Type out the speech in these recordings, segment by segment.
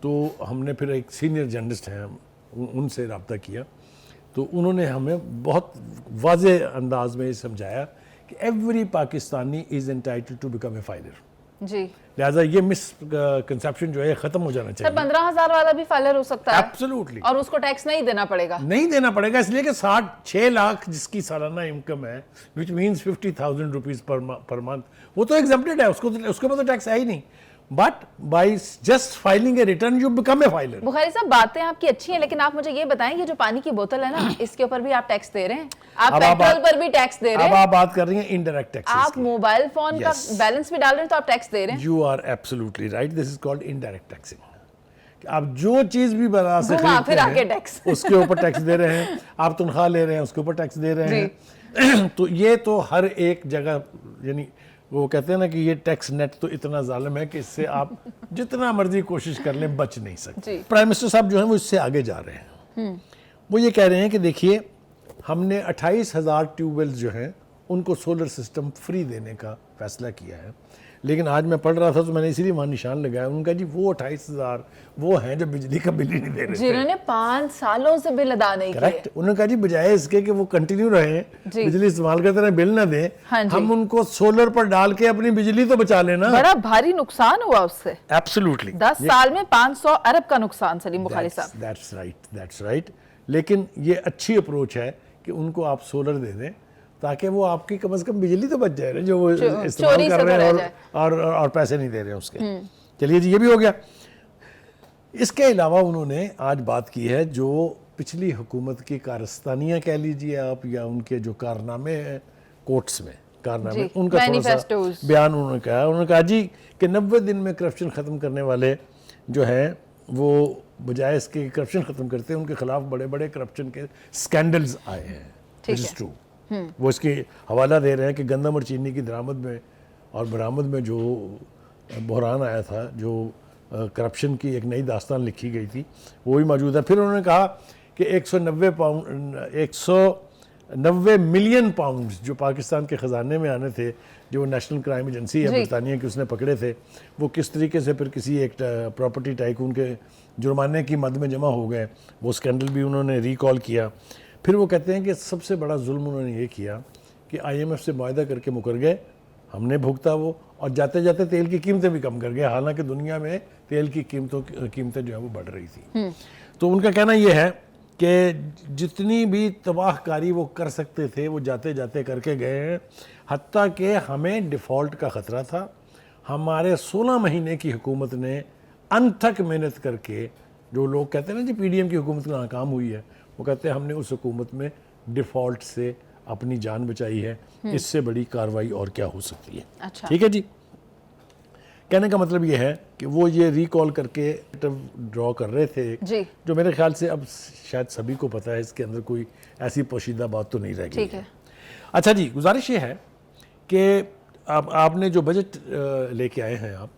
تو ہم نے پھر ایک سینئر جرنلسٹ ہیں ان سے رابطہ کیا, تو انہوں نے ہمیں بہت واضح انداز میں یہ سمجھایا کہ every Pakistani is entitled to become a filer. جی, لہٰذا یہ مس کنسیپشن جو ہے ختم ہو جانا چاہیے. 15,000 والا بھی فائلر ہو سکتا ہے ایبسولوٹلی, اور اس کو ٹیکس نہیں دینا پڑے گا. نہیں دینا پڑے گا, اس لیے کہ 6 لاکھ جس کی سالانہ انکم ہے which means 50,000 rupees per month, وہ تو ایگزمپٹڈ ہے, اس کے اوپر تو ٹیکس ہے ہی نہیں. But by just filing a return you become a filer. Bukhari صاحب باتیں آپ کی اچھی ہیں, لیکن آپ مجھے یہ بتائیں, یہ جو پانی کی بوتل ہے نا, اس کے اوپر بھی آپ ٹیکس دے رہے ہیں, آپ پیٹرول پر بھی ٹیکس دے رہے ہیں, اب آپ بات کر رہی ہیں انڈائریکٹ ٹیکس, آپ موبائل فون کا بیلنس بھی ڈال رہے ہیں تو آپ ٹیکس دے رہے ہیں. You are absolutely right, this is called indirect taxing. آپ جو چیز بھی بازار سے خریدتے ہیں اس کے اوپر ٹیکس دے رہے ہیں, آپ تنخواہ لے رہے ہیں اس کے اوپر ٹیکس دے رہے ہیں. تو یہ تو ہر ایک جگہ, یعنی وہ کہتے ہیں نا کہ یہ ٹیکس نیٹ تو اتنا ظالم ہے کہ اس سے آپ جتنا مرضی کوشش کر لیں بچ نہیں سکتے. پرائم منسٹر صاحب جو ہیں وہ اس سے آگے جا رہے ہیں. وہ یہ کہہ رہے ہیں کہ دیکھیے ہم نے 28,000 ٹیوب ویلز جو ہیں ان کو سولر سسٹم فری دینے کا فیصلہ کیا ہے. لیکن آج میں پڑھ رہا تھا تو میں نے اسی لیے وہاں نشان لگایا, ان کا جی وہ 28,000 وہ ہیں جو بجلی کا بل ہی نہیں دے رہے تھے, جنہوں نے 5 سالوں سے بل ادا نہیں کیے. کریکٹ, انہوں نے کہا جی بجائے اس کے کہ وہ کنٹینیو رہیں بجلی استعمال کرتے رہیں بل نہ دیں, ہم ان کو سولر پر ڈال کے اپنی بجلی تو بچا لینا. بڑا بھاری نقصان ہوا اس سے. ایبسولوٹلی 10 سال میں 500 ارب کا نقصان. سلیم بخاری صاحب, دیٹس رائٹ. لیکن یہ اچھی اپروچ ہے کہ ان کو آپ سولر دے دیں تاکہ وہ آپ کی کم از کم بجلی تو بچ جائے نا جو وہ استعمال کر رہے ہیں اور پیسے نہیں دے رہے ہیں اس کے. چلیے جی, یہ بھی ہو گیا. اس کے علاوہ انہوں نے آج بات کی ہے جو پچھلی حکومت کی کارستانیاں کہہ لیجیے آپ, یا ان کے جو کارنامے ہیں کورٹس میں کارنامے, ان کا تھوڑا سا بیان انہوں نے کہا جی کہ 90 دن میں کرپشن ختم کرنے والے جو ہیں وہ بجائے اس کے کرپشن ختم کرتے ہیں ان کے خلاف بڑے بڑے کرپشن کے سکینڈلز آئے ہیں. which is true. وہ اس کی حوالہ دے رہے ہیں کہ گندم اور چینی کی درآمد میں اور برآمد میں جو بحران آیا تھا, جو کرپشن کی ایک نئی داستان لکھی گئی تھی, وہ بھی موجود ہے. پھر انہوں نے کہا کہ 190 ملین پاؤنڈ جو پاکستان کے خزانے میں آنے تھے, جو نیشنل کرائم ایجنسی ہے برطانیہ کی اس نے پکڑے تھے, وہ کس طریقے سے پھر کسی ایک پراپرٹی ٹائکون کے جرمانے کی مد میں جمع ہو گئے. وہ اسکینڈل بھی انہوں نے ریکال کیا. پھر وہ کہتے ہیں کہ سب سے بڑا ظلم انہوں نے یہ کیا کہ IMF سے معاہدہ کر کے مکر گئے, ہم نے بھگتا وہ, اور جاتے جاتے تیل کی قیمتیں بھی کم کر گئے, حالانکہ دنیا میں تیل کی قیمتیں جو ہیں وہ بڑھ رہی تھیں. تو ان کا کہنا یہ ہے کہ جتنی بھی تباہ کاری وہ کر سکتے تھے وہ جاتے جاتے کر کے گئے ہیں, حتیٰ کہ ہمیں ڈیفالٹ کا خطرہ تھا. ہمارے 16 مہینے کی حکومت نے انتھک محنت کر کے, جو لوگ کہتے ہیں نا جی PDM کی حکومت ناکام ہوئی ہے, وہ کہتے ہیں ہم نے اس حکومت میں ڈیفالٹ سے اپنی جان بچائی ہے, اس سے بڑی کارروائی اور کیا ہو سکتی ہے. ٹھیک ہے جی. کہنے کا مطلب یہ ہے کہ وہ یہ ریکال کر کے ڈرا کر رہے تھے, جو میرے خیال سے اب شاید سبھی کو پتہ ہے, اس کے اندر کوئی ایسی پوشیدہ بات تو نہیں رہ گئی ہے. اچھا جی, گزارش یہ ہے کہ آپ نے جو بجٹ لے کے آئے ہیں آپ,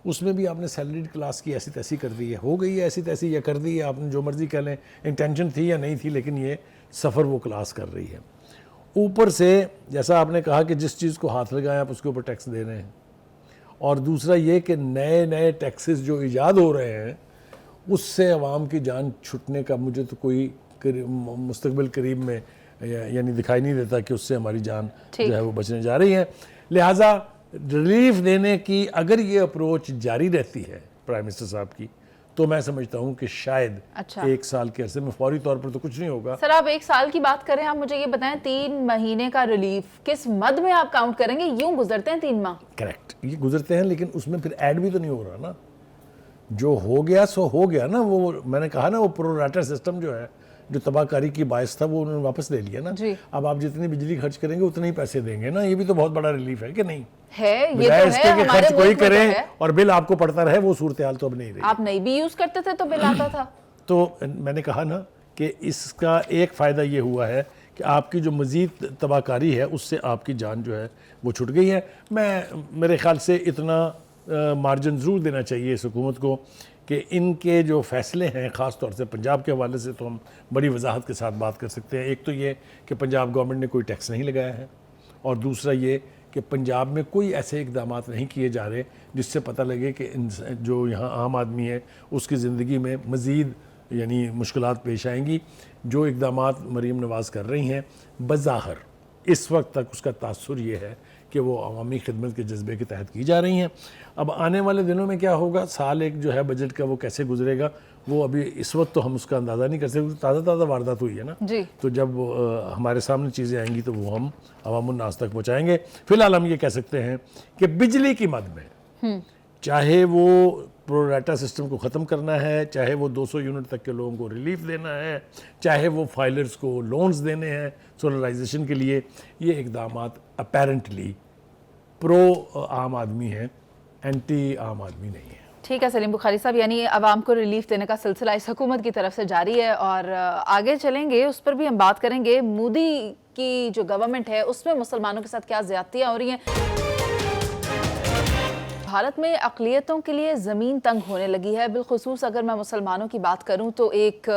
اس میں بھی آپ نے سیلریڈ کلاس کی ایسی تیسی کر دی ہے, ہو گئی ہے ایسی تیسی یا کر دی ہے, آپ نے جو مرضی کہہ لیں, انٹینشن تھی یا نہیں تھی, لیکن یہ سفر وہ کلاس کر رہی ہے. اوپر سے جیسا آپ نے کہا کہ جس چیز کو ہاتھ لگائیں آپ اس کے اوپر ٹیکس دے رہے ہیں, اور دوسرا یہ کہ نئے نئے ٹیکسز جو ایجاد ہو رہے ہیں اس سے عوام کی جان چھٹنے کا مجھے تو کوئی مستقبل قریب میں یعنی دکھائی نہیں دیتا کہ اس سے ہماری جان جو ہے وہ بچنے جا رہی ہے. لہٰذا ریلیف دینے کی اگر یہ اپروچ جاری رہتی ہے پرائم منسٹر صاحب کی, تو میں سمجھتا ہوں کہ شاید 1 سال کے عرصے میں فوری طور پر تو کچھ نہیں ہوگا. سر آپ 1 سال کی بات کریں, آپ مجھے یہ بتائیں 3 مہینے کا ریلیف کس مد میں آپ کاؤنٹ کریں گے؟ یوں گزرتے ہیں 3 ماہ. کریکٹ, یہ گزرتے ہیں, لیکن اس میں پھر ایڈ بھی تو نہیں ہو رہا نا. جو ہو گیا سو ہو گیا نا. وہ میں نے کہا نا وہ پرو راٹا سسٹم جو ہے, جو تباہ کاری کی باعث تھا, وہ انہوں نے واپس لے لیا نا. اب آپ جتنی بجلی خرچ کریں گے اتنے ہی پیسے دیں گے نا. یہ بھی تو بہت بڑا ریلیف ہے کہ نہیں ہے؟ یہ تو ہے, ہمارے خرچ کوئی کرے اور بل آپ کو پڑتا رہے, وہ صورتحال تو اب نہیں رہی. آپ نہیں بھی یوز کرتے تھے تو بل آتا تھا. تو میں نے کہا نا کہ اس کا ایک فائدہ یہ ہوا ہے کہ آپ کی جو مزید تباہ کاری ہے اس سے آپ کی جان جو ہے وہ چھٹ گئی ہے. میرے خیال سے اتنا مارجن ضرور دینا چاہیے اس حکومت کو کہ ان کے جو فیصلے ہیں, خاص طور سے پنجاب کے حوالے سے تو ہم بڑی وضاحت کے ساتھ بات کر سکتے ہیں. ایک تو یہ کہ پنجاب گورنمنٹ نے کوئی ٹیکس نہیں لگایا ہے, اور دوسرا یہ کہ پنجاب میں کوئی ایسے اقدامات نہیں کیے جا رہے جس سے پتہ لگے کہ جو یہاں عام آدمی ہے اس کی زندگی میں مزید یعنی مشکلات پیش آئیں گی. جو اقدامات مریم نواز کر رہی ہیں بظاہر اس وقت تک اس کا تاثر یہ ہے کہ وہ عوامی خدمت کے جذبے کے تحت کی جا رہی ہیں. اب آنے والے دنوں میں کیا ہوگا, سال ایک جو ہے بجٹ کا وہ کیسے گزرے گا, وہ ابھی اس وقت تو ہم اس کا اندازہ نہیں کر سکتے. تازہ واردات ہوئی ہے نا, تو جب ہمارے سامنے چیزیں آئیں گی تو وہ ہم عوام الناس تک پہنچائیں گے. فی الحال ہم یہ کہہ سکتے ہیں کہ بجلی کی مد میں چاہے وہ پرو ریٹا سسٹم کو ختم کرنا ہے, چاہے وہ 200 یونٹ تک کے لوگوں کو ریلیف دینا ہے, چاہے وہ فائلرز کو لونز دینے ہیں سولرائزیشن کے لیے, یہ اقدامات اپیرنٹلی پرو عام آدمی ہیں, اینٹی عام آدمی نہیں ہے. ٹھیک ہے سلیم بخاری صاحب, یعنی عوام کو ریلیف دینے کا سلسلہ اس حکومت کی طرف سے جاری ہے اور آگے چلیں گے, اس پر بھی ہم بات کریں گے. مودی کی جو گورنمنٹ ہے اس میں مسلمانوں کے ساتھ کیا زیادتیاں ہو رہی ہیں. بھارت میں اقلیتوں کے لیے زمین تنگ ہونے لگی ہے, بالخصوص اگر میں مسلمانوں کی بات کروں تو ایک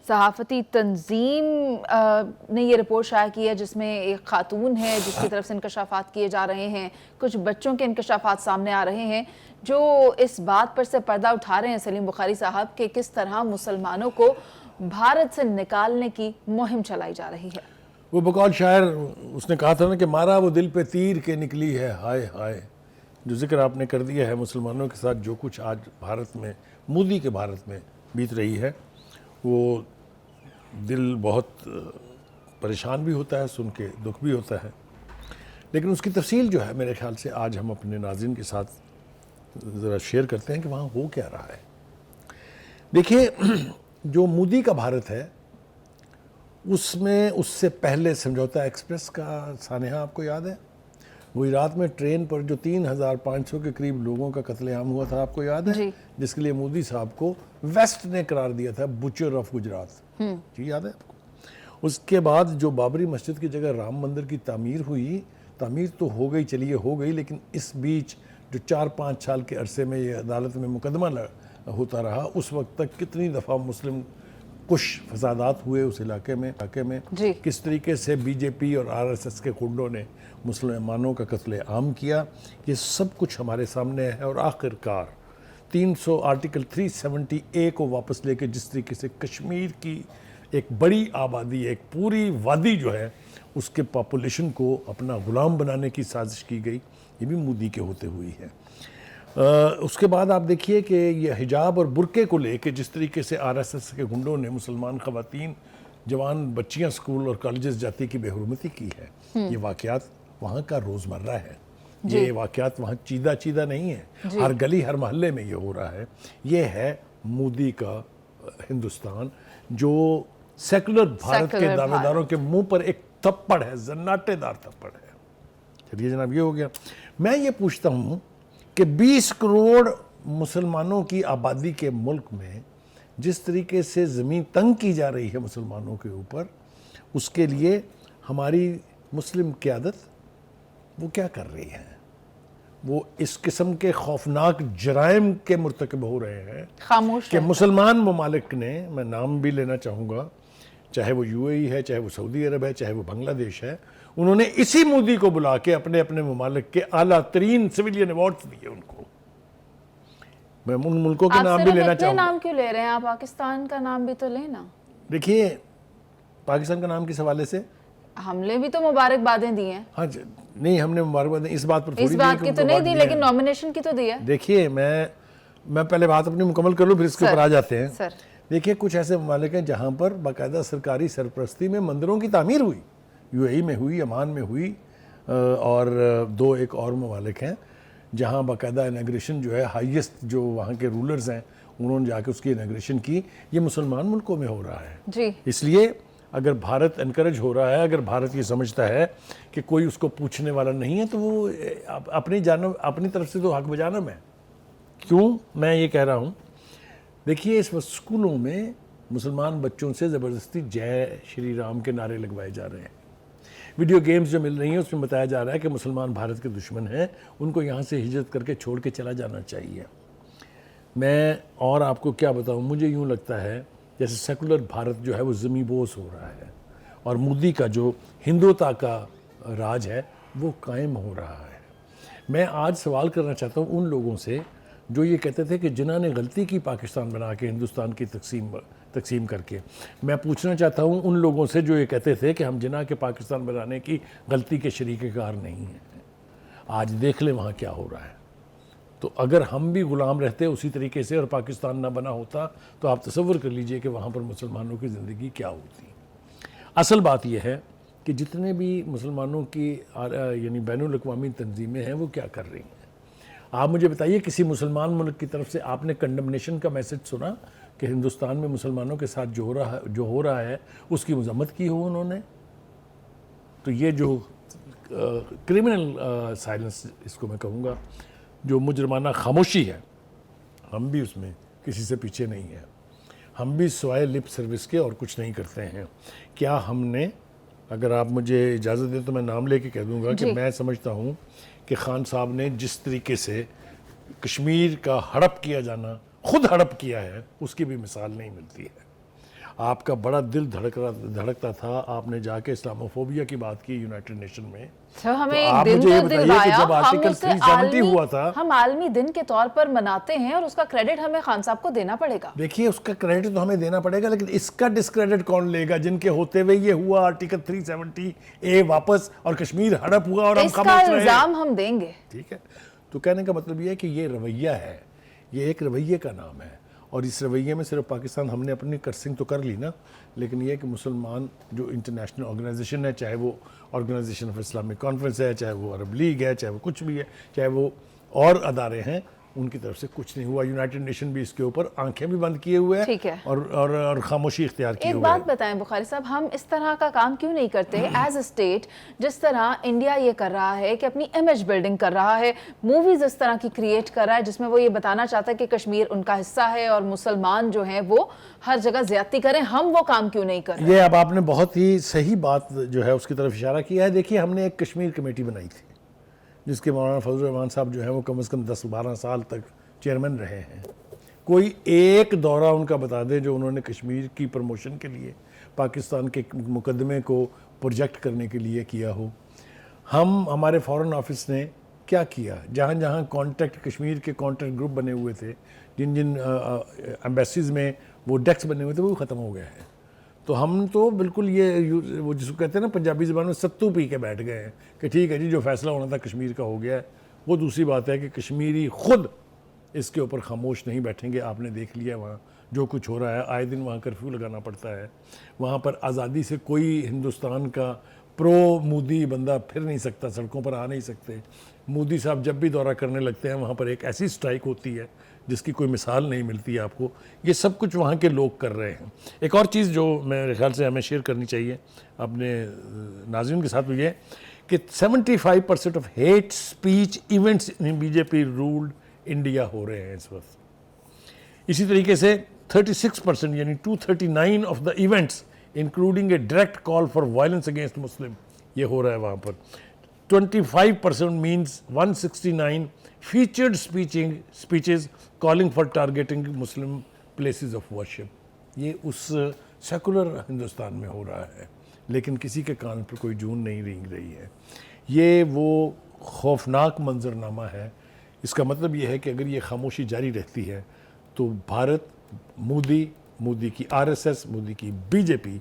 صحافتی تنظیم نے یہ رپورٹ شائع کی ہے جس میں ایک خاتون ہے جس کی طرف سے انکشافات کیے جا رہے ہیں, کچھ بچوں کے انکشافات سامنے آ رہے ہیں جو اس بات پر سے پردہ اٹھا رہے ہیں سلیم بخاری صاحب کہ کس طرح مسلمانوں کو بھارت سے نکالنے کی مہم چلائی جا رہی ہے. وہ بقول شاعر اس نے کہا تھا نا کہ مارا وہ دل پہ تیر کے نکلی ہے ہائے ہائے. جو ذکر آپ نے کر دیا ہے مسلمانوں کے ساتھ جو کچھ آج بھارت میں مودی کے بھارت میں بیت رہی ہے, وہ دل بہت پریشان بھی ہوتا ہے, سن کے دکھ بھی ہوتا ہے. لیکن اس کی تفصیل جو ہے میرے خیال سے آج ہم اپنے ناظرین کے ساتھ ذرا شیئر کرتے ہیں کہ وہاں ہو کیا رہا ہے. دیکھیے, جو مودی کا بھارت ہے اس میں اس سے پہلے سمجھوتا ایکسپریس کا سانحہ آپ کو یاد ہے, وہی رات میں ٹرین پر جو 3500 کے قریب لوگوں کا قتل عام ہوا تھا, آپ کو یاد ہے, جس کے لیے مودی صاحب کو ویسٹ نے قرار دیا تھا بچر آف گجرات, جی یاد ہے آپ کو. اس کے بعد جو بابری مسجد کی جگہ رام مندر کی تعمیر ہوئی, تعمیر تو ہو گئی, چلیے ہو گئی, لیکن اس بیچ جو 4-5 سال کے عرصے میں یہ عدالت میں مقدمہ ہوتا رہا, اس وقت تک کتنی دفعہ مسلم کچھ فسادات ہوئے اس علاقے میں کس طریقے سے بی جے پی اور RSS کے کنڈوں نے مسلمانوں کا قتل عام کیا, یہ سب کچھ ہمارے سامنے ہے. اور آخر کار 300 آرٹیکل 370A کو واپس لے کے جس طریقے سے کشمیر کی ایک بڑی آبادی, ایک پوری وادی جو ہے اس کے پاپولیشن کو اپنا غلام بنانے کی سازش کی گئی, یہ بھی مودی کے ہوتے ہوئی ہے. اس کے بعد آپ دیکھیے کہ یہ حجاب اور برقعے کو لے کے جس طریقے سے RSS کے گنڈوں نے مسلمان خواتین, جوان بچیاں سکول اور کالجز جاتی کی بے حرمتی کی ہے, یہ واقعات وہاں کا روزمرہ ہے. یہ واقعات وہاں چیدہ نہیں ہے, ہر گلی ہر محلے میں یہ ہو رہا ہے. یہ ہے مودی کا ہندوستان جو سیکولر بھارت کے دعوے داروں کے منہ پر ایک تھپڑ ہے, زناٹے دار تھپڑ ہے. چلیے جناب, یہ ہو گیا. میں یہ پوچھتا ہوں کہ 20 کروڑ مسلمانوں کی آبادی کے ملک میں جس طریقے سے زمین تنگ کی جا رہی ہے مسلمانوں کے اوپر, اس کے لیے ہماری مسلم قیادت وہ کیا کر رہی ہے؟ وہ اس قسم کے خوفناک جرائم کے مرتکب ہو رہے ہیں خاموش کہ مسلمان ممالک نے, میں نام بھی لینا چاہوں گا, چاہے وہ UAE ہے, چاہے وہ سعودی عرب ہے, چاہے وہ بنگلہ دیش ہے, انہوں نے اسی مودی کو بلا کے اپنے ممالک کے اعلیٰ ترین سویلین ایوارڈز دیے ان کو. میں ان ملکوں کے نام بھی لینا چاہوں گا. نام کیوں لے رہے ہیں آپ؟ پاکستان کا نام بھی تو لینا. دیکھیے, پاکستان کا نام کس حوالے سے, ہم نے بھی تو مبارکبادیں دی ہیں. ہاں نہیں, ہم نے مبارکبادیں اس بات پر تھوڑی دی, اس بات کی تو نہیں دی, لیکن نومینیشن کی تو دی ہے. دیکھیے, میں پہلے بات اپنی مکمل کر لوں پھر اس کے اوپر آ جاتے ہیں. دیکھیے, کچھ ایسے ممالک ہیں جہاں پر باقاعدہ سرکاری سرپرستی میں مندروں کی تعمیر ہوئی. UAE میں ہوئی, عمان میں ہوئی, اور 2 ایک اور ممالک ہیں جہاں باقاعدہ انیگریشن جو ہے ہائیسٹ جو وہاں کے رولرز ہیں انہوں نے جا کے اس کی انیگریشن کی. یہ مسلمان ملکوں میں ہو رہا ہے جی. اس لیے اگر بھارت انکریج ہو رہا ہے, اگر بھارت یہ سمجھتا ہے کہ کوئی اس کو پوچھنے والا نہیں ہے, تو وہ اپنی طرف سے تو حق بجانب ہے. کیوں میں یہ کہہ رہا ہوں؟ دیکھیے, اس وقت اسکولوں میں مسلمان بچوں سے زبردستی جے شری رام کے نعرے لگوائے جا رہے ہیں. ویڈیو گیمز جو مل رہی ہیں اس میں بتایا جا رہا ہے کہ مسلمان بھارت کے دشمن ہیں, ان کو یہاں سے ہجرت کر کے چھوڑ کے چلا جانا چاہیے. میں اور آپ کو کیا بتاؤں, مجھے یوں لگتا ہے جیسے سیکولر بھارت جو ہے وہ زمیں بوس ہو رہا ہے, اور مودی کا جو ہندوتا کا راج ہے وہ قائم ہو رہا ہے. میں آج سوال کرنا چاہتا ہوں ان لوگوں سے جو یہ کہتے تھے کہ جنہوں نے غلطی کی پاکستان بنا کے ہندوستان کی تقسیم کر کے. میں پوچھنا چاہتا ہوں ان لوگوں سے جو یہ کہتے تھے کہ ہم جناح کے پاکستان بنانے کی غلطی کے شریک کار نہیں ہیں. آج دیکھ لیں وہاں کیا ہو رہا ہے. تو اگر ہم بھی غلام رہتے اسی طریقے سے اور پاکستان نہ بنا ہوتا تو آپ تصور کر لیجئے کہ وہاں پر مسلمانوں کی زندگی کیا ہوتی. اصل بات یہ ہے کہ جتنے بھی مسلمانوں کی یعنی بین الاقوامی تنظیمیں ہیں وہ کیا کر رہی ہیں. آپ مجھے بتائیے کسی مسلمان ملک کی طرف سے آپ نے کنڈمنیشن کا میسج سنا کہ ہندوستان میں مسلمانوں کے ساتھ جو ہو رہا ہے اس کی مذمت کی ہو انہوں نے؟ تو یہ جو کرمنل سائلنس اس کو میں کہوں گا، جو مجرمانہ خاموشی ہے، ہم بھی اس میں کسی سے پیچھے نہیں ہیں. ہم بھی سوائے لپ سروس کے اور کچھ نہیں کرتے ہیں. کیا ہم نے، اگر آپ مجھے اجازت دیں تو میں نام لے کے کہہ دوں گا کہ میں سمجھتا ہوں کہ خان صاحب نے جس طریقے سے کشمیر کا ہڑپ کیا جانا خود ہڑپ کیا ہے اس کی بھی مثال نہیں ملتی ہے. آپ کا بڑا دل دھڑکتا تھا، آپ نے جا کے اسلاموفوبیا کی بات کی یونائٹڈ نیشن میں. ہمیں تو آپ ایک مجھے یہ دن بتائیے کہ دلوایا، جب ہم آرٹیکل اسے 370 ہوا تھا، ہم عالمی دن کے طور پر مناتے ہیں اور اس کا کریڈٹ ہمیں خان صاحب کو دینا پڑے گا. دیکھیے اس کا کریڈٹ تو ہمیں دینا پڑے گا، لیکن اس کا ڈسکریڈٹ کون لے گا جن کے ہوتے ہوئے یہ ہوا آرٹیکل 370 واپس اور کشمیر ہڑپ ہوا اور ہم اس کا خاموش رہے. الزام ہم دیں گے. ٹھیک ہے. تو کہنے کا مطلب یہ ہے کہ یہ رویہ ہے، یہ ایک رویے کا نام ہے. اور اس رویے میں صرف پاکستان، ہم نے اپنی کرسنگ تو کر لی نا، لیکن یہ کہ مسلمان جو انٹرنیشنل آرگنائزیشن ہے، چاہے وہ آرگنائزیشن آف اسلامک کانفرنس ہے، چاہے وہ عرب لیگ ہے، چاہے وہ کچھ بھی ہے، چاہے وہ اور ادارے ہیں، ان کی طرف سے کچھ نہیں ہوا. یونائٹڈ نیشن بھی اس کے اوپر آنکھیں بھی بند کیے ہوئے ہیں اور خاموشی اختیار کیے ہوئے ہیں. ایک بات بتائیں بخاری صاحب، ہم اس طرح کا کام کیوں نہیں کرتے ایز اے اسٹیٹ؟ جس طرح انڈیا یہ کر رہا ہے کہ اپنی امیج بلڈنگ کر رہا ہے، موویز اس طرح کی کریٹ کر رہا ہے جس میں وہ یہ بتانا چاہتا ہے کہ کشمیر ان کا حصہ ہے اور مسلمان جو ہیں وہ ہر جگہ زیادتی کریں. ہم وہ کام کیوں نہیں کر رہے؟ یہ اب آپ نے بہت ہی صحیح بات جو ہے اس کی طرف اشارہ کیا ہے. دیکھیے ہم نے ایک کشمیر کمیٹی بنائی تھی جس کے مولانا فضل الرحمان صاحب جو ہیں وہ کم از کم 10-12 سال تک چیئرمین رہے ہیں. کوئی ایک دورہ ان کا بتا دے جو انہوں نے کشمیر کی پروموشن کے لیے، پاکستان کے مقدمے کو پروجیکٹ کرنے کے لیے کیا ہو. ہمارے فارن آفس نے کیا کیا، جہاں جہاں کانٹیکٹ کشمیر کے کانٹیکٹ گروپ بنے ہوئے تھے، جن ایمبیسیز میں وہ ڈیسک بنے ہوئے تھے، وہ ختم ہو گئے ہیں. تو ہم تو بالکل یہ وہ جس کو کہتے ہیں نا پنجابی زبان میں ستو پی کے بیٹھ گئے ہیں کہ ٹھیک ہے جی جو فیصلہ ہونا تھا کشمیر کا ہو گیا ہے. وہ دوسری بات ہے کہ کشمیری خود اس کے اوپر خاموش نہیں بیٹھیں گے. آپ نے دیکھ لیا وہاں جو کچھ ہو رہا ہے، آئے دن وہاں کرفیو لگانا پڑتا ہے. وہاں پر آزادی سے کوئی ہندوستان کا پرو مودی بندہ پھر نہیں سکتا، سڑکوں پر آ نہیں سکتے. مودی صاحب جب بھی دورہ کرنے لگتے ہیں وہاں پر ایک ایسی سٹرائک ہوتی ہے جس کی کوئی مثال نہیں ملتی آپ کو. یہ سب کچھ وہاں کے لوگ کر رہے ہیں. ایک اور چیز جو میرے خیال سے ہمیں شیئر کرنی چاہیے اپنے ناظرین کے ساتھ، وہ یہ کہ 75% of hate speech events in B J P ruled India ہو رہے ہیں اس وقت. اسی طریقے سے 36% یعنی 239 of the events including a direct call for violence against مسلم یہ ہو رہا ہے وہاں پر. 25% means 169 featured speeches calling for targeting Muslim places of worship. یہ اس سیکولر ہندوستان میں ہو رہا ہے لیکن کسی کے کان پر کوئی جون نہیں رینگ رہی ہے. یہ وہ خوفناک منظرنامہ ہے. اس کا مطلب یہ ہے کہ اگر یہ خاموشی جاری رہتی ہے تو بھارت، مودی کی RSS، مودی کی BJP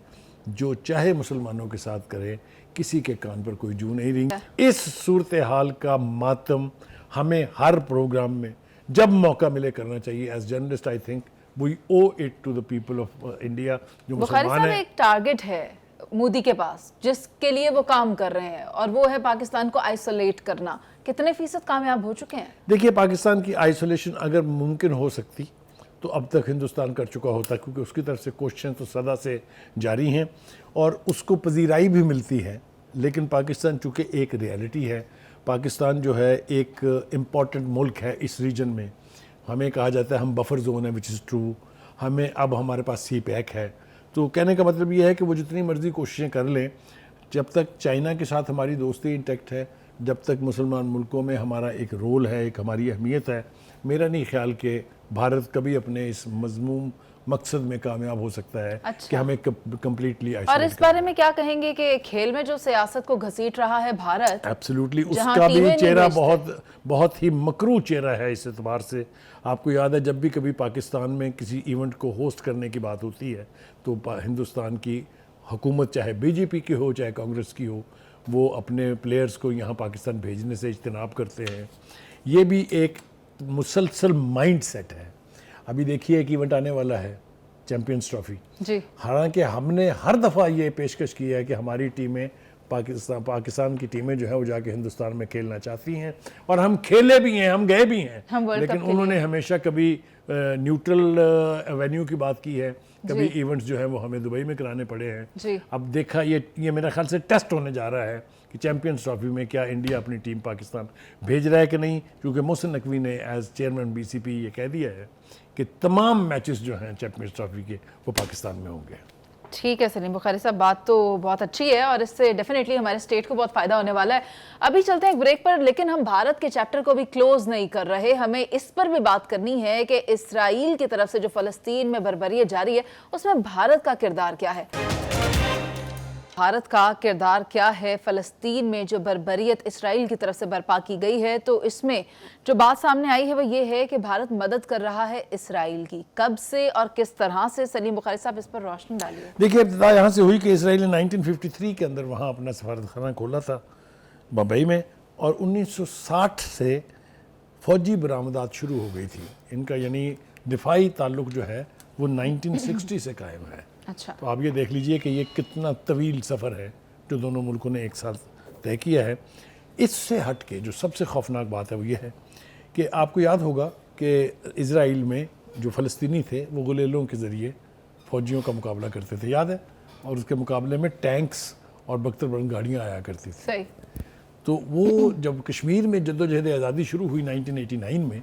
جو چاہے مسلمانوں کے ساتھ کرے، کسی کے کان پر کوئی جو نہیں رینگ. اس صورتحال کا ماتم ہمیں ہر پروگرام میں جب موقع ملے کرنا چاہیے. As journalist I think we owe it to the people of India جو بخاری مسلمان صاحب ہیں. ایک ٹارگٹ ہے مودی کے پاس جس کے لیے وہ کام کر رہے ہیں اور وہ ہے پاکستان کو آئسولیٹ کرنا. کتنے فیصد کامیاب ہو چکے ہیں؟ دیکھیے پاکستان کی آئسولیشن اگر ممکن ہو سکتی تو اب تک ہندوستان کر چکا ہوتا، کیونکہ اس کی طرف سے کوششیں تو صدا سے جاری ہیں اور اس کو پذیرائی بھی ملتی ہے. لیکن پاکستان چونکہ ایک ریالٹی ہے، پاکستان جو ہے ایک امپورٹنٹ ملک ہے اس ریجن میں. ہمیں کہا جاتا ہے ہم بفر زون ہے وچ از ٹرو. اب ہمارے پاس سی پیک ہے. تو کہنے کا مطلب یہ ہے کہ وہ جتنی مرضی کوششیں کر لیں، جب تک چائنا کے ساتھ ہماری دوستی انٹیکٹ ہے، جب تک مسلمان ملکوں میں ہمارا ایک رول ہے، ایک ہماری اہمیت ہے، میرا نہیں خیال کہ بھارت کبھی اپنے اس مذموم مقصد میں کامیاب ہو سکتا ہے اچھا۔ کہ ہمیں کمپلیٹلی اور اس بارے میں کیا کہیں گے کہ کھیل میں جو سیاست کو گھسیٹ رہا ہے بھارت، ایبسلیوٹلی اس جہاں کا بھی ٹیمیں نہیں چہرہ بھیجتے۔ بہت ہی مکروہ چہرہ ہے اس اعتبار سے. آپ کو یاد ہے جب بھی کبھی پاکستان میں کسی ایونٹ کو ہوسٹ کرنے کی بات ہوتی ہے تو ہندوستان کی حکومت چاہے بی جے پی کی ہو چاہے کانگریس کی ہو وہ اپنے پلیئرز کو یہاں پاکستان بھیجنے سے اجتناب کرتے ہیں. یہ بھی ایک مسلسل مائنڈ سیٹ ہے. ابھی دیکھیے ایک ایونٹ آنے والا ہے چیمپئنز ٹرافی. جی حالانکہ ہم نے ہر دفعہ یہ پیشکش کی ہے کہ ہماری ٹیمیں پاکستان کی ٹیمیں جو ہیں وہ جا کے ہندوستان میں کھیلنا چاہتی ہیں اور ہم کھیلے بھی ہیں, ہم گئے بھی ہیں, لیکن انہوں نے ہمیشہ کبھی نیوٹرل وینیو کی بات کی ہے, کبھی ایونٹس جو ہیں وہ ہمیں دبئی میں کرانے پڑے ہیں. اب دیکھا یہ میرا خیال سے ٹیسٹ ہونے جا رہا ہے کہ چیمپئنز ٹرافی میں کیا انڈیا اپنی ٹیم پاکستان بھیج رہا ہے کہ نہیں, کیونکہ محسن نقوی نے ایز چیئرمین بی سی پی یہ کہہ دیا ہے کہ تمام میچز جو ہیں چیمپئنز ٹرافی کے وہ پاکستان میں ہوں گے. ٹھیک ہے سلیم بخاری صاحب, بات تو بہت اچھی ہے اور اس سے ڈیفینیٹلی ہمارے اسٹیٹ کو بہت فائدہ ہونے والا ہے. ابھی چلتے ہیں ایک بریک پر, لیکن ہم بھارت کے چیپٹر کو بھی کلوز نہیں کر رہے. ہمیں اس پر بھی بات کرنی ہے کہ اسرائیل کی طرف سے جو فلسطین میں بربریت جاری ہے اس میں بھارت کا کردار کیا ہے. بھارت کا کردار کیا ہے فلسطین میں جو بربریت اسرائیل کی طرف سے برپا کی گئی ہے؟ تو اس میں جو بات سامنے آئی ہے وہ یہ ہے کہ بھارت مدد کر رہا ہے اسرائیل کی. کب سے اور کس طرح سے؟ سلیم بخاری صاحب اس پر روشنی ڈالیے. دیکھیے ابتدا یہاں سے ہوئی کہ اسرائیل نے 1953 کے اندر وہاں اپنا سفارتخانہ کھولا تھا بمبئی میں, اور 1960 سے فوجی برآمدات شروع ہو گئی تھی ان کا, یعنی دفاعی تعلق جو ہے وہ 1960 سے قائم ہے. اچھا, تو آپ یہ دیکھ لیجئے کہ یہ کتنا طویل سفر ہے جو دونوں ملکوں نے ایک ساتھ طے کیا ہے. اس سے ہٹ کے جو سب سے خوفناک بات ہے وہ یہ ہے کہ آپ کو یاد ہوگا کہ اسرائیل میں جو فلسطینی تھے وہ غلیلوں کے ذریعے فوجیوں کا مقابلہ کرتے تھے, یاد ہے, اور اس کے مقابلے میں ٹینکس اور بختر بند گاڑیاں آیا کرتی تھیں. صحیح. تو وہ جب کشمیر میں جدوجہد آزادی شروع ہوئی 1989 میں,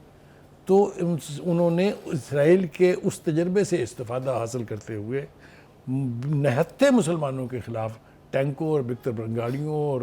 تو انہوں نے اسرائیل کے اس تجربے سے استفادہ حاصل کرتے ہوئے نہتے مسلمانوں کے خلاف ٹینکوں اور بختر بند گاڑیوں اور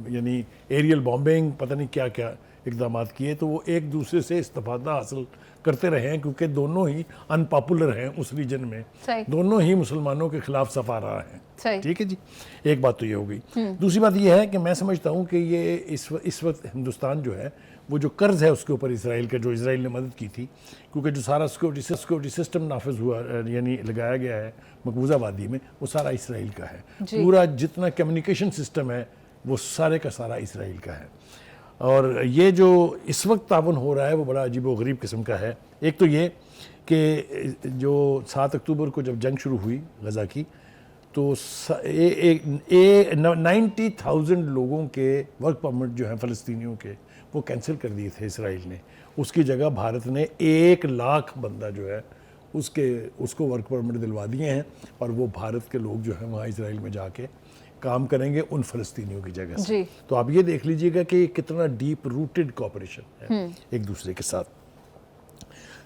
یعنی ایریل بامبنگ پتہ نہیں کیا کیا اقدامات کیے. تو وہ ایک دوسرے سے استفادہ حاصل کرتے رہے ہیں کیونکہ دونوں ہی ان پاپولر ہیں اس ریجن میں, دونوں ہی مسلمانوں کے خلاف صفا رہا ہیں. ٹھیک ہے جی, ایک بات تو یہ ہو گئی. دوسری بات یہ ہے کہ میں سمجھتا ہوں کہ یہ اس وقت ہندوستان جو ہے وہ جو قرض ہے اس کے اوپر اسرائیل کا, جو اسرائیل نے مدد کی تھی, کیونکہ جو سارا سیکورٹی سسٹم نافذ ہوا یعنی لگایا گیا ہے مقبوضہ وادی میں, وہ سارا اسرائیل کا ہے. پورا جتنا کمیونیکیشن سسٹم ہے وہ سارے کا سارا اسرائیل کا ہے. اور یہ جو اس وقت تعاون ہو رہا ہے وہ بڑا عجیب و غریب قسم کا ہے. ایک تو یہ کہ جو 7 اکتوبر کو جب جنگ شروع ہوئی غزہ کی, تو 90,000 لوگوں کے ورک پرمٹ جو ہیں فلسطینیوں کے وہ کینسل کر دیے تھے اسرائیل نے. اس کی جگہ بھارت نے 1 لاکھ بندہ جو ہے اس کو ورک پرمٹ دلوا دیے ہیں, اور وہ بھارت کے لوگ جو ہیں وہاں اسرائیل میں جا کے کام کریں گے ان فلسطینیوں کی جگہ سے. تو آپ یہ دیکھ لیجئے گا کہ یہ کتنا ڈیپ روٹڈ کوآپریشن ہے ایک دوسرے کے ساتھ.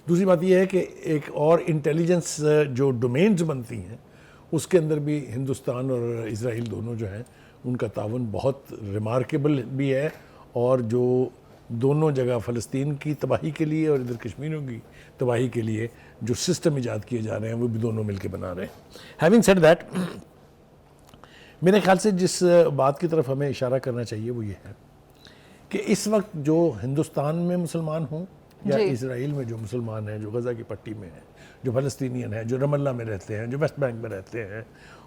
دوسری بات یہ ہے کہ ایک اور انٹیلیجنس جو ڈومینز بنتی ہیں اس کے اندر بھی ہندوستان اور اسرائیل دونوں جو ہیں ان کا تعاون بہت ریمارکیبل بھی ہے, اور جو دونوں جگہ فلسطین کی تباہی کے لیے اور ادھر کشمیریوں کی تباہی کے لیے جو سسٹم ایجاد کیے جا رہے ہیں وہ بھی دونوں مل کے بنا رہے ہیں. ہیونگ سیڈ دیٹ, میرے خیال سے جس بات کی طرف ہمیں اشارہ کرنا چاہیے وہ یہ ہے کہ اس وقت جو ہندوستان میں مسلمان ہوں یا اسرائیل میں جو مسلمان ہیں, جو غزہ کی پٹی میں ہیں, جو فلسطینین ہیں, جو رام اللہ میں رہتے ہیں, جو ویسٹ بینک میں رہتے ہیں,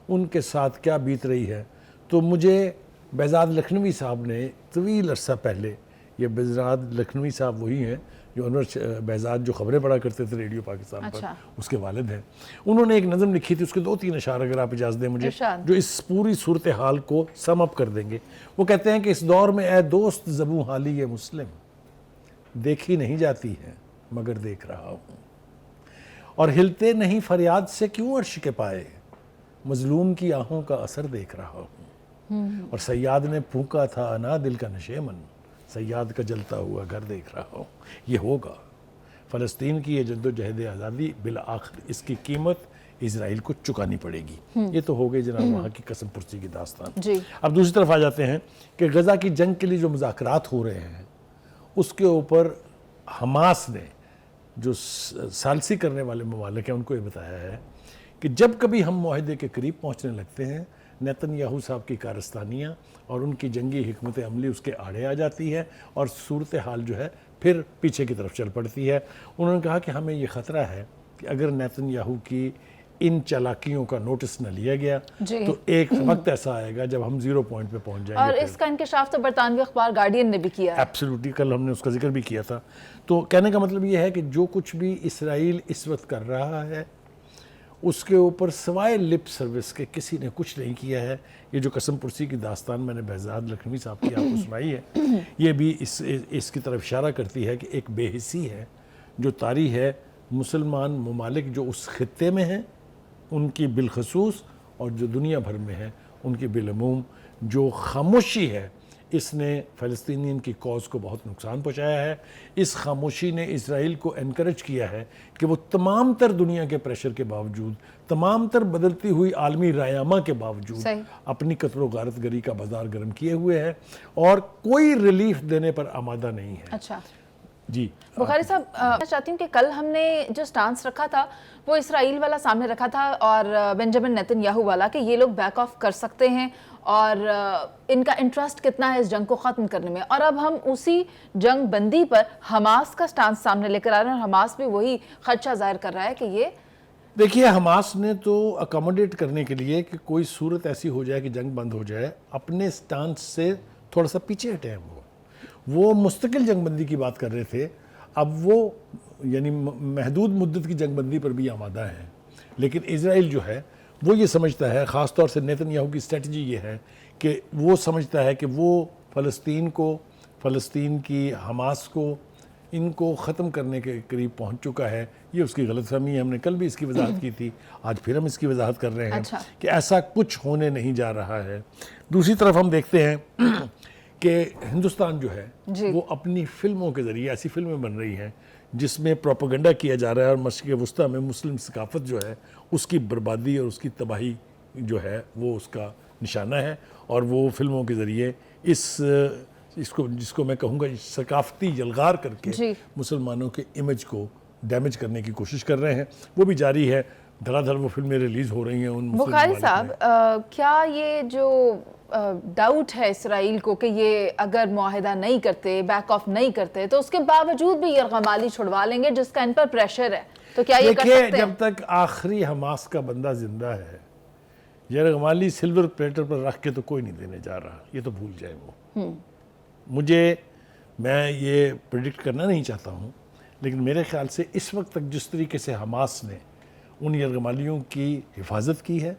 ان کے ساتھ کیا بیت رہی ہے. تو مجھے بہزاد لکھنوی صاحب نے طویل عرصہ پہلے, یہ بہزاد لکھنوی صاحب وہی ہیں جو انور بہزاد جو خبریں پڑھا کرتے تھے ریڈیو پاکستان پر, اس کے والد ہیں, انہوں نے ایک نظم لکھی تھی, اس کے 2-3 اشعار اگر آپ اجازت دیں مجھے, جو اس پوری صورتحال کو سم اپ کر دیں گے. وہ کہتے ہیں کہ اس دور میں اے دوست زبوں حالی یہ مسلم, دیکھی نہیں جاتی ہے مگر دیکھ رہا ہوں, اور ہلتے نہیں فریاد سے کیوں عرش کے پائے, مظلوم کی آہوں کا اثر دیکھ رہا ہوں. اور سیاد نے پھونکا تھا انا دل کا نشیمن, سیاد کا جلتا ہوا گھر دیکھ رہا ہوں. یہ ہوگا فلسطین کی یہ جدوجہد آزادی, بالآخر اس کی قیمت اسرائیل کو چکانی پڑے گی. یہ تو ہو گئی جناب وہاں کی قسم پرسی کی داستان. اب دوسری طرف آ جاتے ہیں کہ غزہ کی جنگ کے لیے جو مذاکرات ہو رہے ہیں اس کے اوپر حماس نے جو ثالثی کرنے والے ممالک ہیں ان کو یہ بتایا ہے کہ جب کبھی ہم معاہدے کے قریب پہنچنے لگتے ہیں نیتن یاہو صاحب کی کارستانیاں اور ان کی جنگی حکمت عملی اس کے آڑے آ جاتی ہے اور صورتحال جو ہے پھر پیچھے کی طرف چل پڑتی ہے. انہوں نے کہا کہ ہمیں یہ خطرہ ہے کہ اگر نیتن یاہو کی ان چالاکیوں کا نوٹس نہ لیا گیا تو ایک وقت ایسا آئے گا جب ہم زیرو پوائنٹ پہ پہنچ جائیں گے. اور اس کا انکشاف تو برطانوی اخبار گارڈین نے بھی کیا ہے. ایبسلیوٹلی, کل ہم نے اس کا ذکر بھی کیا تھا. تو کہنے کا مطلب یہ ہے کہ جو کچھ بھی اسرائیل اس وقت کر رہا ہے اس کے اوپر سوائے لپ سروس کے کسی نے کچھ نہیں کیا ہے. یہ جو قسم پرسی کی داستان میں نے بہزاد لکھنوی صاحب کی آپ کو سنائی ہے یہ بھی اس کی طرف اشارہ کرتی ہے کہ ایک بے حسی ہے جو طاری ہے مسلمان ممالک جو اس خطے میں ہیں ان کی بالخصوص اور جو دنیا بھر میں ہے ان کی بالعموم. جو خاموشی ہے اس نے فلسطینین کی کاز کو بہت نقصان پہنچایا ہے. اس خاموشی نے اسرائیل کو انکریج کیا ہے کہ وہ تمام تر دنیا کے پریشر کے باوجود تمام تر بدلتی ہوئی عالمی رایامہ کے باوجود اپنی قتل و غارت گری کا بازار گرم کیے ہوئے ہے اور کوئی ریلیف دینے پر آمادہ نہیں ہے. اچھا جی بخاری صاحب, میں چاہتی ہوں کہ کل ہم نے جو سٹانس رکھا تھا وہ اسرائیل والا سامنے رکھا تھا اور بنجامن نیتن یاہو والا کہ یہ لوگ بیک آف کر سکتے ہیں اور ان کا انٹرسٹ کتنا ہے اس جنگ کو ختم کرنے میں. اور اب ہم اسی جنگ بندی پر حماس کا سٹانس سامنے لے کر آ رہے ہیں اور حماس بھی وہی خدشہ ظاہر کر رہا ہے کہ یہ دیکھیے حماس نے تو اکاموڈیٹ کرنے کے لیے کہ کوئی صورت ایسی ہو جائے کہ جنگ بند ہو جائے اپنے سٹانس سے تھوڑا سا پیچھے ہٹے ہیں. وہ مستقل جنگ بندی کی بات کر رہے تھے, اب وہ یعنی محدود مدت کی جنگ بندی پر بھی آمادہ ہیں. لیکن اسرائیل جو ہے وہ یہ سمجھتا ہے, خاص طور سے نیتن یاہو کی اسٹریٹجی یہ ہے کہ وہ سمجھتا ہے کہ وہ فلسطین کو, فلسطین کی حماس کو, ان کو ختم کرنے کے قریب پہنچ چکا ہے. یہ اس کی غلط فہمی ہے, ہم نے کل بھی اس کی وضاحت کی تھی, آج پھر ہم اس کی وضاحت کر رہے ہیں کہ ایسا کچھ ہونے نہیں جا رہا ہے. دوسری طرف ہم دیکھتے ہیں کہ ہندوستان جو ہے وہ اپنی فلموں کے ذریعے ایسی فلمیں بن رہی ہیں جس میں پروپیگنڈا کیا جا رہا ہے اور مشرق وسطیٰ میں مسلم ثقافت جو ہے اس کی بربادی اور اس کی تباہی جو ہے وہ اس کا نشانہ ہے. اور وہ فلموں کے ذریعے جس کو میں کہوں گا ثقافتی یلغار کر کے مسلمانوں کے امیج کو ڈیمیج کرنے کی کوشش کر رہے ہیں. وہ بھی جاری ہے, دھڑا دھڑ وہ فلمیں ریلیز ہو رہی ہیں ان مسلم بخاری صاحب, کیا یہ جو ڈاؤٹ ہے اسرائیل کو کہ یہ اگر معاہدہ نہیں کرتے, بیک آف نہیں کرتے, تو اس کے باوجود بھی یرغمالی چھڑوا لیں گے جس کا ان پر پریشر ہے, تو کیا یہ کر سکتے ہیں؟ جب تک آخری حماس کا بندہ زندہ ہے یرغمالی سلور پلیٹر پر رکھ کے تو کوئی نہیں دینے جا رہا, یہ تو بھول جائے وہ. میں یہ پریڈکٹ کرنا نہیں چاہتا ہوں, لیکن میرے خیال سے اس وقت تک جس طریقے سے حماس نے ان یرغمالیوں کی حفاظت کی ہے,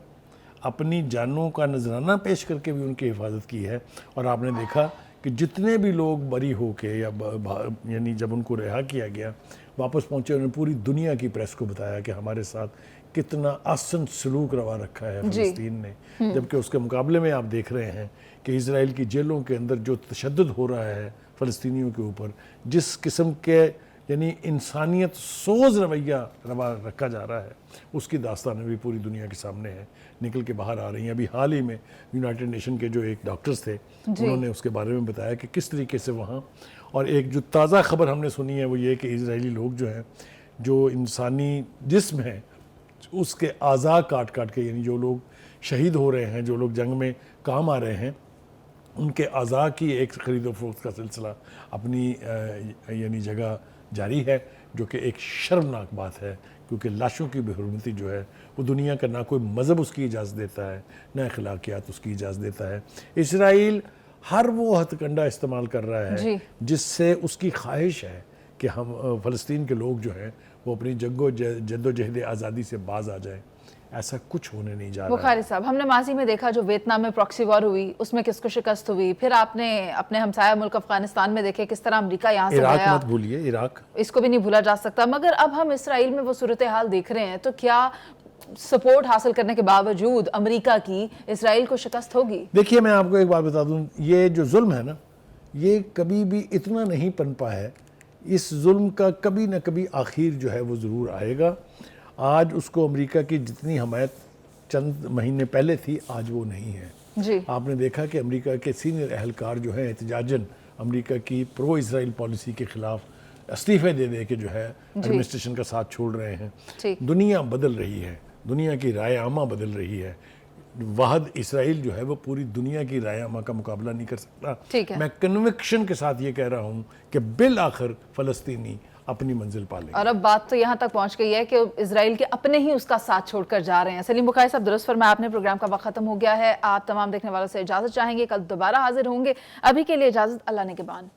اپنی جانوں کا نذرانہ پیش کر کے بھی ان کی حفاظت کی ہے, اور آپ نے دیکھا کہ جتنے بھی لوگ بری ہو کے یعنی جب ان کو رہا کیا گیا واپس پہنچے, انہوں نے پوری دنیا کی پریس کو بتایا کہ ہمارے ساتھ کتنا احسن سلوک روا رکھا ہے فلسطین نے. جبکہ اس کے مقابلے میں آپ دیکھ رہے ہیں کہ اسرائیل کی جیلوں کے اندر جو تشدد ہو رہا ہے فلسطینیوں کے اوپر, جس قسم کے یعنی انسانیت سوز رویہ روا رکھا جا رہا ہے, اس کی داستانیں بھی پوری دنیا کے سامنے ہیں, نکل کے باہر آ رہی ہیں. ابھی حال ہی میں یونائٹڈ نیشن کے جو ایک ڈاکٹرز تھے انہوں نے اس کے بارے میں بتایا کہ کس طریقے سے وہاں, اور ایک جو تازہ خبر ہم نے سنی ہے وہ یہ کہ اسرائیلی لوگ جو ہیں جو انسانی جسم ہیں اس کے اعضاء کاٹ کاٹ کے, یعنی جو لوگ شہید ہو رہے ہیں, جو لوگ جنگ میں کام آ رہے ہیں, ان کے اعضاء کی ایک خرید و فروخت کا سلسلہ اپنی یعنی جگہ جاری ہے, جو کہ ایک شرمناک بات ہے, کیونکہ لاشوں کی بے حرمتی جو ہے وہ دنیا کا نہ کوئی مذہب اس کی اجازت دیتا ہے نہ اخلاقیات اس کی اجازت دیتا ہے. اسرائیل ہر وہ ہتھ کنڈا استعمال کر رہا ہے جس سے اس کی خواہش ہے کہ ہم فلسطین کے لوگ جو ہیں وہ اپنی جد و جہد آزادی سے باز آ جائیں. ایسا کچھ ہونے نہیں جا رہا. بخاری صاحب, ہم نے ماضی میں دیکھا جو ویتنام میں پراکسی وار ہوئی اس میں کس کو شکست ہوئی, پھر آپ نے اپنے ہمسایہ ملک افغانستان میں دیکھے کس طرح امریکہ یہاں سے گیا, عراق مت بھولیے, عراق اس کو بھی نہیں بھولا جا سکتا. مگر اب ہم اسرائیل میں وہ صورتحال دیکھ رہے ہیں, تو کیا سپورٹ حاصل کرنے کے باوجود امریکہ کی اسرائیل کو شکست ہوگی؟ دیکھیے میں آپ کو ایک بات بتا دوں, یہ جو ظلم ہے نا یہ کبھی بھی اتنا نہیں پنپا ہے, اس ظلم کا کبھی نہ کبھی آخر جو ہے وہ ضرور آئے گا. آج اس کو امریکہ کی جتنی حمایت چند مہینے پہلے تھی آج وہ نہیں ہے. آپ نے دیکھا کہ امریکہ کے سینئر اہلکار جو ہیں احتجاجاً امریکہ کی پرو اسرائیل پالیسی کے خلاف استعفے دے دے کے جو ہے ایڈمنسٹریشن کا ساتھ چھوڑ رہے ہیں. ٹھیک. دنیا بدل رہی ہے, دنیا کی رائے عامہ بدل رہی ہے. واحد اسرائیل جو ہے وہ پوری دنیا کی رائے عامہ کا مقابلہ نہیں کر سکتا. ٹھیک ہے. میں کنوکشن کے ساتھ یہ کہہ رہا ہوں کہ بالآخر فلسطینی اپنی منزل پا لیں گے. اور اب بات تو یہاں تک پہنچ گئی ہے کہ اسرائیل کے اپنے ہی اس کا ساتھ چھوڑ کر جا رہے ہیں. سلیم بخاری صاحب درست فرمایا آپ نے, پروگرام کا وقت ختم ہو گیا ہے. آپ تمام دیکھنے والوں سے اجازت چاہیں گے, کل دوبارہ حاضر ہوں گے. ابھی کے لیے اجازت, اللہ نگہبان.